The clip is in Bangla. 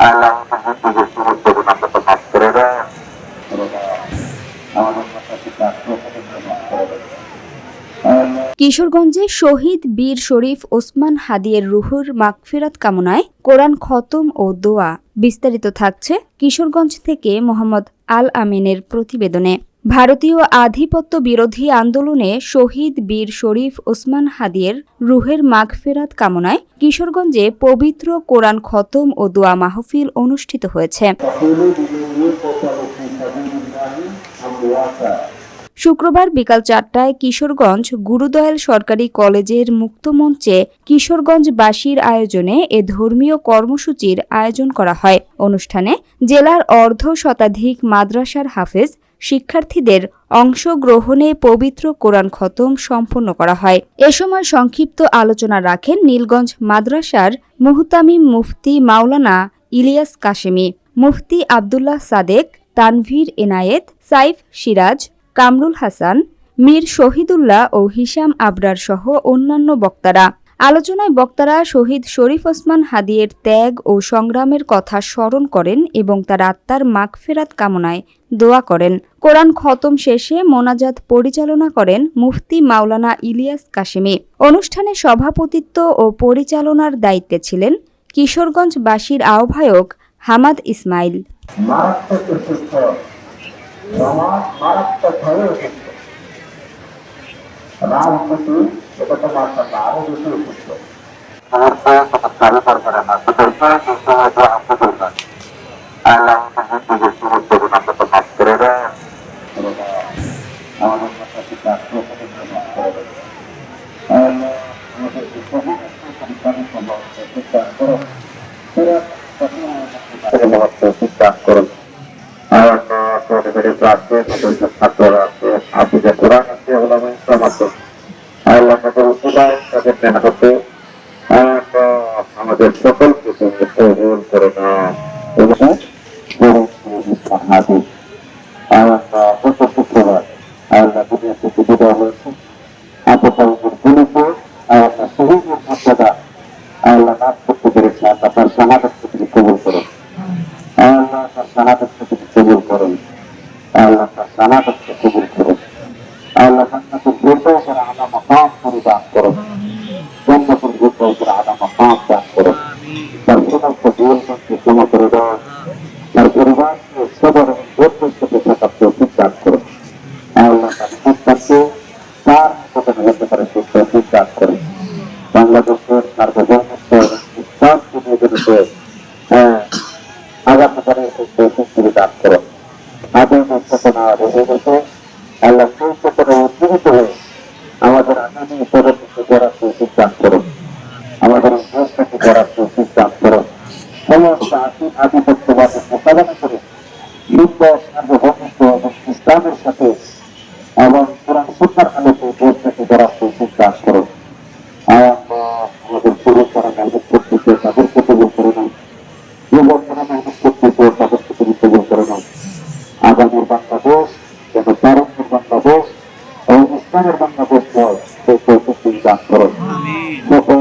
আল্লাহ আমাদের সুযোগ করুন, আমরা তো মাফ করে দেন। আমাদের কাছে মাফ করে দেন। কিশোরগঞ্জে শহীদ বীর শরীফ ওসমান হাদিয়ের রুহুর মাগফিরাত কামনায় কোরআন খতম ও দোয়া। বিস্তারিত থাকছে কিশোরগঞ্জ থেকে মোহাম্মদ আল আমিনের প্রতিবেদনে। ভারতীয় আধিপত্য বিরোধী আন্দোলনে শহীদ বীর শরীফ ওসমান হাদিয়ের রুহের মাগফিরাত কামনায় কিশোরগঞ্জে পবিত্র কোরআন খতম ও দোয়া মাহফিল অনুষ্ঠিত হয়েছে। শুক্রবার বিকাল ৪টায় কিশোরগঞ্জ গুরুদয়াল সরকারি কলেজের মুক্তমঞ্চে কিশোরগঞ্জবাসীর আয়োজনে এ ধর্মীয় কর্মসূচির আয়োজন করা হয়। অনুষ্ঠানে জেলার অর্ধ শতাধিক মাদ্রাসার হাফেজ শিক্ষার্থীদের অংশগ্রহণে পবিত্র কোরআন খতম সম্পন্ন করা হয়। এ সময় সংক্ষিপ্ত আলোচনা রাখেন নীলগঞ্জ মাদ্রাসার মুহতামিম মুফতি মাওলানা ইলিয়াস কাশেমি, মুফতি আবদুল্লাহ সাদেক, তানভীর এনায়েত, সাইফ সিরাজ, কামরুল হাসান, মীর শহীদুল্লাহ ও হিশাম আবরার সহ অন্যান্য বক্তারা। আলোচনায় বক্তারা শহীদ শরীফ ওসমান হাদিয়ের ত্যাগ ও সংগ্রামের কথা স্মরণ করেন এবং তার আত্মার মাগফিরাত কামনায় দোয়া করেন। কোরআন খতম শেষে মোনাজাত পরিচালনা করেন মুফতি মাওলানা ইলিয়াস কাশেমি। অনুষ্ঠানে সভাপতিত্ব ও পরিচালনার দায়িত্বে ছিলেন কিশোরগঞ্জবাসীর আহ্বায়ক হামাদ ইসমাইল। মারাত্মকভাবে অসুস্থ রাজনীতি, এটা তো মাত্রা আরো বেশি অসুস্থ। চালু সরকারের না আল্লাহ আমাদের সুযোগ করুন, আমরা তো মাফ করে দেন। আমাদের কাছে মাফ করে দেন। আমাদের চিন্তা করুন। ছাত্ররা আছে, হাফিজে কোরআন আছে, ওলামা ইসলাম আছে। আল্লাহ তাদের উদাহরণ, তাদের মেহনতে আমাদের সকলকে কবুল করে নাও। শুক্রবার আল্লাহ দুনিয়া থেকে বিদায় হয়েছে। আল্লাহ শহীদের মর্যাদা আল্লাহ লাভ করতে পেরেছে। আল্লাহ তার শাহাদাতকে তিনি কবুল করেন। আল্লাহ তার শাহাদাতকে তিনি কবুল করেন। আল্লাহ তার শাহাদাতকে কবুল করেন। আল্লাহ জান্নাতুল ফিরদাউসের আলা মাকাম পরিদান করেন। জান্নাতুল ফিরদাউসের আলা মাকাম দান করেন। তার সমস্ত জীবনকে ক্ষমা করে দেন। তার পরিবারকে সবর এবং ধৈর্যের সাথে থাকার তৌফিক দান করেন। আল্লাহ তার সন্তানকে তার সাথে হতে পারে সেই তৌফিক দান করেন। বাংলাদেশের সার্বভৌমত্ব এবং ইসলামকে নিয়ে যেতে আগামী দিনের সেই তৌফিক দান করেন। আগে চেতনা রয়ে গেছে, আল্লাহ সেই চেতনা উজ্জীবিত হয়ে আমাদের আগামী প্রজন্মকে গড়ার তৌফিক দান করুন। আমাদের দেশটাকে গড়ার তৌফিক দান করুন। সমস্ত আধিপত্যবাদের মোকাবেলা করে সুন্দর সার্বভৌমত্ব এবং ইসলামের সাথে এবং কোরআন সুন্নাহর আলোকে দেশটাকে গড়ার তৌফিক দান করুন। আমাদের পুরুষ যারা মেহনত করতেছে তাদেরকে কবুল করে নাও। যুবক যারা মেহনত করতেছে তাদেরকে তুমি কবুল করে নাও। আগামীর বাংলাদেশ যেন তারুণ্যের বাংলাদেশ এবং ইসলামের বাংলাদেশ হয় সেই তৌফিক দান করুন। সকল